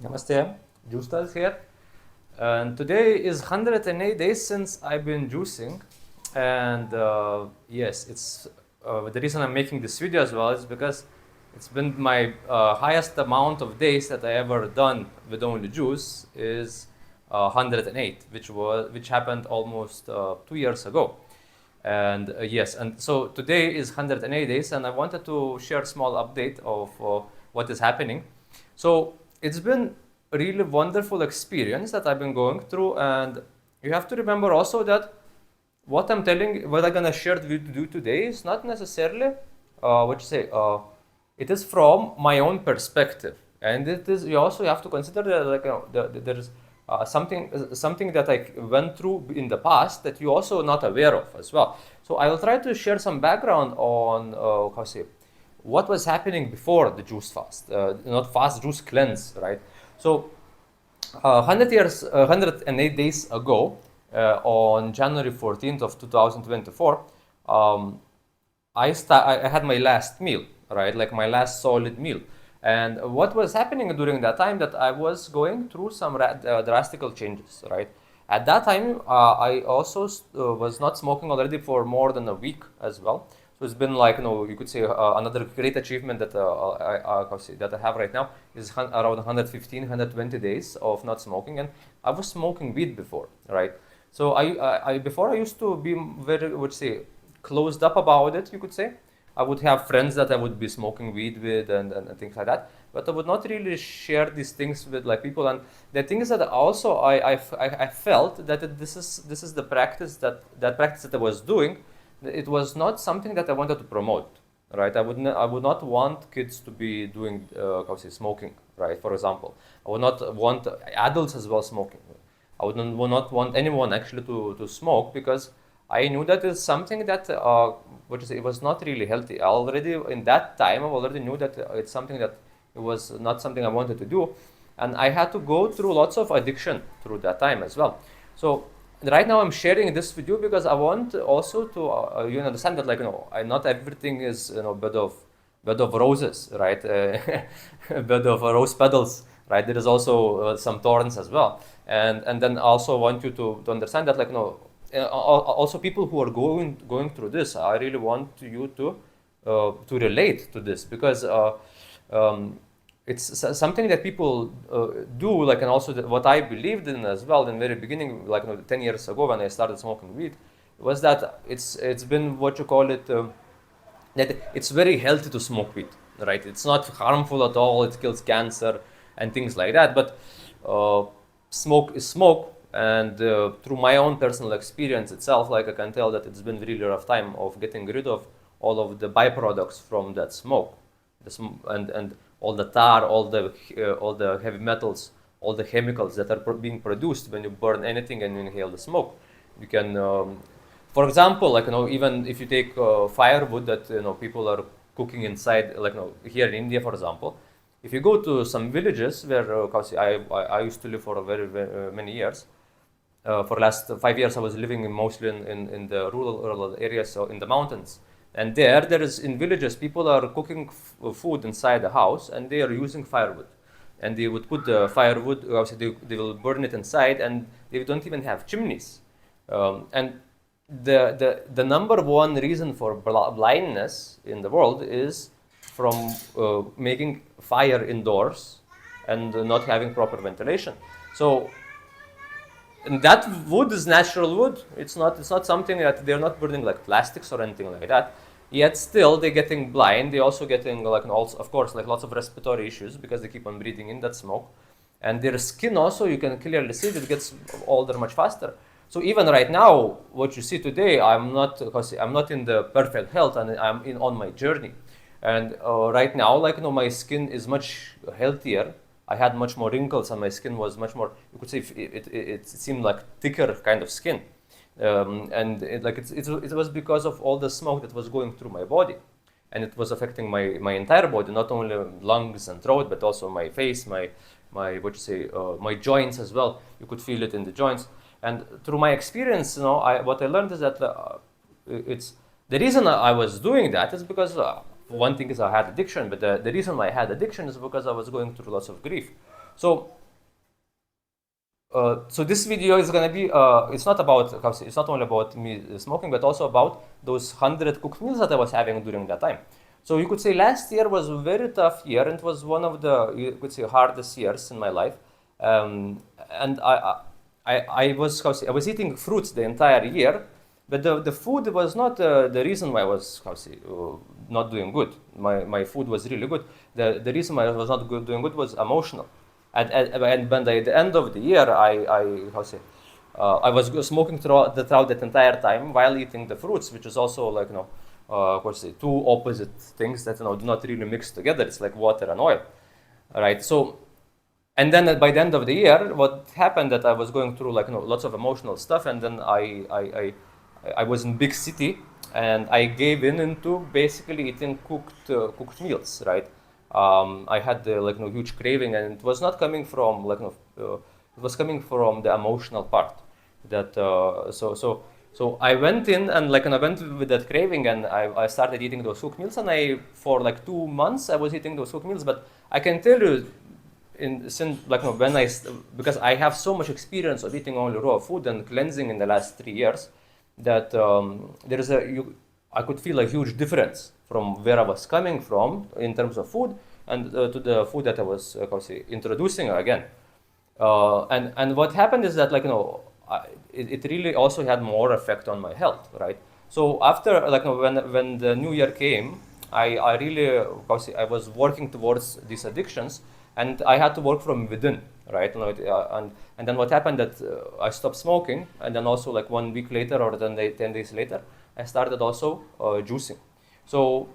Namaste, JuiceDas here. And today is 108 days since I've been juicing. And yes, it's the reason I'm making this video as well is because it's been my highest amount of days that I ever done with only juice is 108, which happened almost 2 years ago. And yes, and so today is 108 days, and I wanted to share a small update of what is happening. So it's been a really wonderful experience that I've been going through, and you have to remember also that what I'm gonna share with you today is not necessarily it is from my own perspective, and it is you also have to consider that there is something that I went through in the past that you also not aware of as well. So I will try to share some background on what was happening before the juice fast, not fast, juice cleanse, right? So 108 days ago, on January 14th of 2024, I had my last meal, right? Like my last solid meal. And what was happening during that time that I was going through some drastic changes, right? At that time, I also was not smoking already for more than a week as well. So it's been like, you could say another great achievement that that I have right now is around 115, 120 days of not smoking. And I was smoking weed before, right? So before I used to be very, would say, closed up about it, you could say. I would have friends that I would be smoking weed with and things like that, but I would not really share these things with like people. And the thing is that also I felt that this is the practice that practice that I was doing. It was not something that I wanted to promote, right? I would not want kids to be doing smoking, right? For example, I would not want adults as well smoking. I would not want anyone actually to smoke because I knew that it's something that it was not really healthy. I already in that time I already knew that it's something that it was not something I wanted to do, and I had to go through lots of addiction through that time as well. So right now I'm sharing this with you because I want also to you understand that not everything is bed of roses, right? Bed of rose petals, right? There is also some thorns as well, and then also want you to understand that also people who are going through this, I really want you to relate to this because it's something that people do, like, and also what I believed in as well in the very beginning, 10 years ago when I started smoking weed, was that it's been what you call it, that it's very healthy to smoke weed, right? It's not harmful at all. It kills cancer and things like that. But smoke is smoke, and through my own personal experience itself, like I can tell that it's been really rough time of getting rid of all of the byproducts from that smoke, and all the tar, all the heavy metals, all the chemicals that are being produced when you burn anything and you inhale the smoke. You can, for example, even if you take firewood that people are cooking inside, here in India, for example, if you go to some villages where I used to live for very many years. For last 5 years, I was living mostly in the rural areas, so in the mountains. And there is in villages, people are cooking food inside the house, and they are using firewood. And they would put the firewood, they will burn it inside, and they don't even have chimneys. And the number one reason for blindness in the world is from making fire indoors and not having proper ventilation. So and that wood is natural wood. It's not something that they're not burning like plastics or anything like that. Yet still they're getting blind. They're also getting also of course lots of respiratory issues because they keep on breathing in that smoke. And their skin also, you can clearly see that it gets older much faster. So even right now, what you see today, I'm not in the perfect health, and I'm on my journey. And right now, my skin is much healthier. I had much more wrinkles, and my skin was much more. You could say it seemed like thicker kind of skin, and it was because of all the smoke that was going through my body, and it was affecting my entire body, not only lungs and throat, but also my face, my my joints as well. You could feel it in the joints, and through my experience, what I learned is that it's the reason I was doing that is because. One thing is I had addiction, but the reason why I had addiction is because I was going through lots of grief. So so this video is gonna be it's not about it's not only about me smoking, but also about those 100 cooked meals that I was having during that time. So you could say last year was a very tough year, and it was one of the, you could say, hardest years in my life. And I was I was eating fruits the entire year, but the food was not the reason why I was not doing good. My food was really good. The reason why I was not doing good was emotional. And by the end of the year, I was smoking throughout that entire time while eating the fruits, which is also like, of course, two opposite things that, do not really mix together. It's like water and oil, right? So, and then by the end of the year, what happened that I was going through like, lots of emotional stuff, and then I was in big city, and I gave in into basically eating cooked meals, right? I had like huge craving, and it was not coming from like it was coming from the emotional part. That so I went in and like, and I went with that craving, and I started eating those cooked meals, and I for like 2 months I was eating those cooked meals. But I can tell you, since like when because I have so much experience of eating only raw food and cleansing in the last 3 years, that there is I could feel a huge difference from where I was coming from in terms of food, and to the food that I was introducing again. And what happened is that, like, it really also had more effect on my health, right? So after, like, when the new year came, I really, I was working towards these addictions, and I had to work from within, right? And then what happened that I stopped smoking, and then also like 1 week later or 10 days later, I started also juicing. So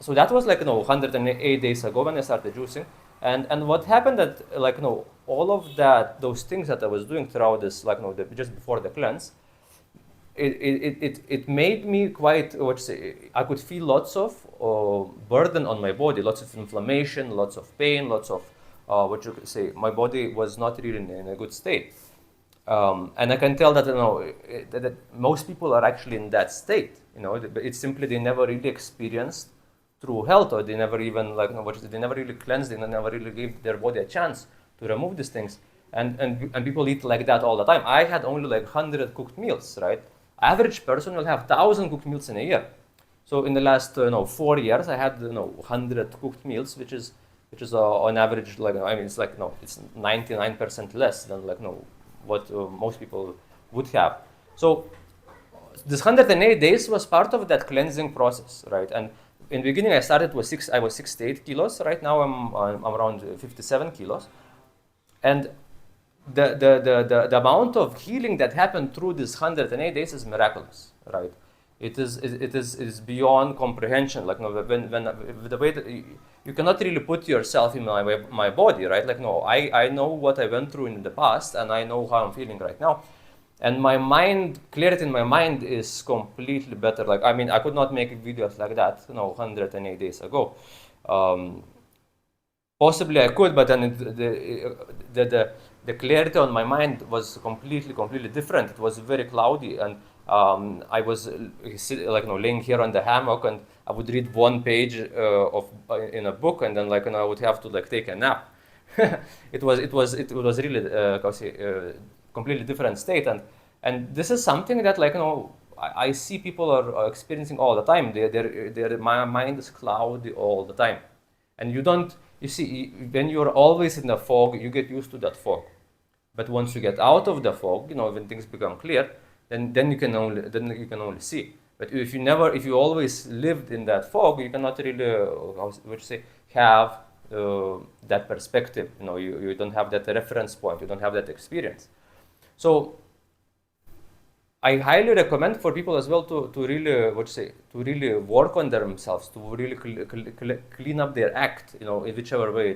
that was like 108 days ago when I started juicing, and what happened that, like, all of those things that I was doing throughout this, like, just before the cleanse, it made me quite, I could feel lots of burden on my body, lots of inflammation, lots of pain, lots of my body was not really in a good state. And I can tell that, that most people are actually in that state. It's simply they never really experienced true health, or they never even they never really cleansed, they never really gave their body a chance to remove these things. And people eat like that all the time. I had only like 100 cooked meals, right? Average person will have 1,000 cooked meals in a year. So in the last 4 years, I had 100 cooked meals, which is on average, like, I mean, it's like it's 99% less than what most people would have. So this 108 days was part of that cleansing process, right? And in the beginning, I was 68 kilos. Right now, I'm around 57 kilos, and the amount of healing that happened through this 108 days is miraculous, right? It is beyond comprehension. Like, when the way that you cannot really put yourself in my body, right? Like, I know what I went through in the past, and I know how I'm feeling right now. And my mind, clarity in my mind is completely better. Like, I mean, I could not make videos like that, 108 days ago. Possibly I could, but then the clarity on my mind was completely different. It was very cloudy, and I was laying here on the hammock, and I would read one page in a book, and then I would have to take a nap. It was really completely different state, and this is something that I see people are experiencing all the time. Their mind is cloudy all the time, and you see, when you're always in the fog, you get used to that fog. But once you get out of the fog, when things become clear, then you can only see. But if you always lived in that fog, you cannot really have that perspective. You don't have that reference point. You don't have that experience. So I highly recommend for people as well to really work on themselves, to really clean up their act, in whichever way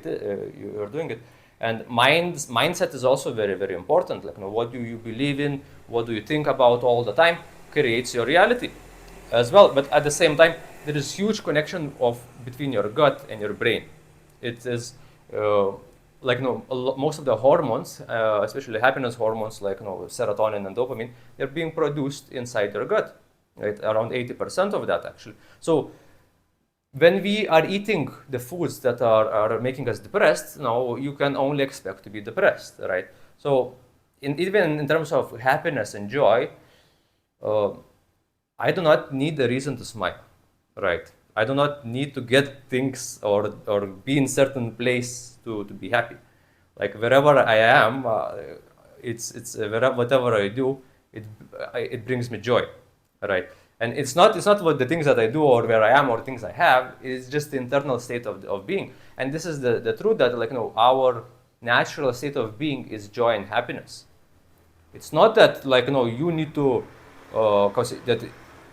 you're doing it. And mindset is also very, very important. What do you believe in? What do you think about all the time? Creates your reality as well. But at the same time, there is huge connection between your gut and your brain. It is most of the hormones, especially happiness hormones like serotonin and dopamine, they're being produced inside your gut, right? Around 80% of that, actually. So when we are eating the foods that are making us depressed, now you can only expect to be depressed, right? So even in terms of happiness and joy, uh, I do not need a reason to smile, right? I do not need to get things or be in certain place to be happy. Like wherever I am, whatever I do, it brings me joy, right? And it's not what the things that I do or where I am or things I have. It's just the internal state of being. And this is the truth that our natural state of being is joy and happiness. It's not that you need to cause that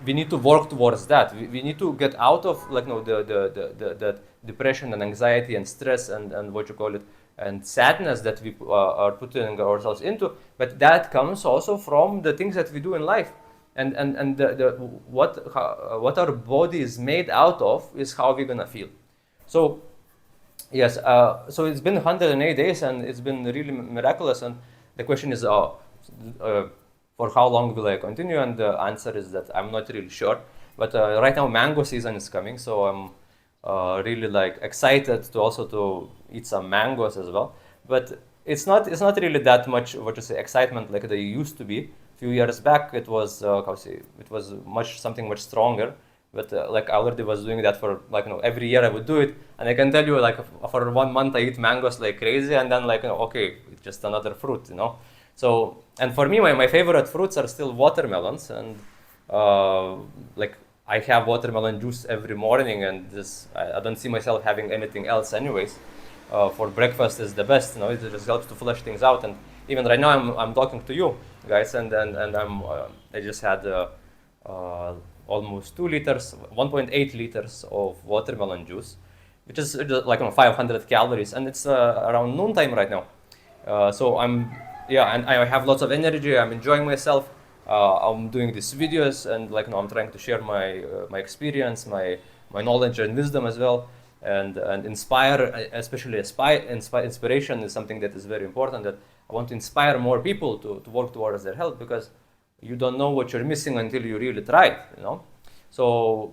we need to work towards that. We need to get out of the depression and anxiety and stress and what you call it and sadness that we are putting ourselves into. But that comes also from the things that we do in life. And what our body is made out of is how we're gonna feel. So yes, so it's been 108 days and it's been really miraculous. And the question is, for how long will I continue? And the answer is that I'm not really sure. But right now, mango season is coming, so I'm really excited to also to eat some mangoes as well. But it's not really that much what you say excitement like they used to be. A few years back, it was it was something much stronger. But I already was doing that for every year I would do it, and I can tell you for 1 month I eat mangoes like crazy, and then okay, it's just another fruit. So, and for me, my favorite fruits are still watermelons, and I have watermelon juice every morning, and I don't see myself having anything else, anyways. For breakfast is the best, it just helps to flush things out. And even right now, I'm talking to you guys, and I just had almost 2 liters, 1.8 liters of watermelon juice, which is like 500 calories, and it's around noontime right now. So and I have lots of energy. I'm enjoying myself. I'm doing these videos, and I'm trying to share my experience, my knowledge and wisdom as well, and inspire. Especially inspiration is something that is very important. That I want to inspire more people to work towards their health, because you don't know what you're missing until you really try it. So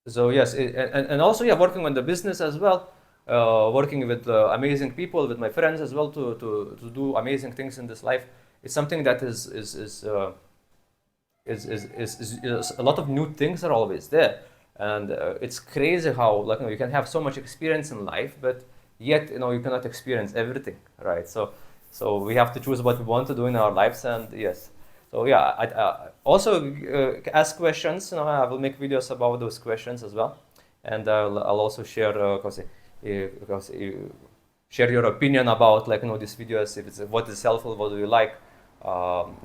yes, and also working on the business as well. Working with amazing people, with my friends as well, to do amazing things in this life. It's something that is a lot of new things are always there, and it's crazy how you can have so much experience in life, but yet you cannot experience everything, right? So we have to choose what we want to do in our lives, and yes. So yeah, I also ask questions. I will make videos about those questions as well, and I'll also share share your opinion about these videos, if it's what is helpful, what do you like.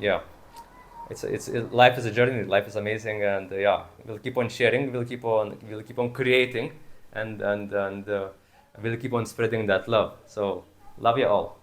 Yeah, life is a journey, life is amazing, and we'll keep on sharing, we'll keep on creating, and we'll keep on spreading that love. So love you all.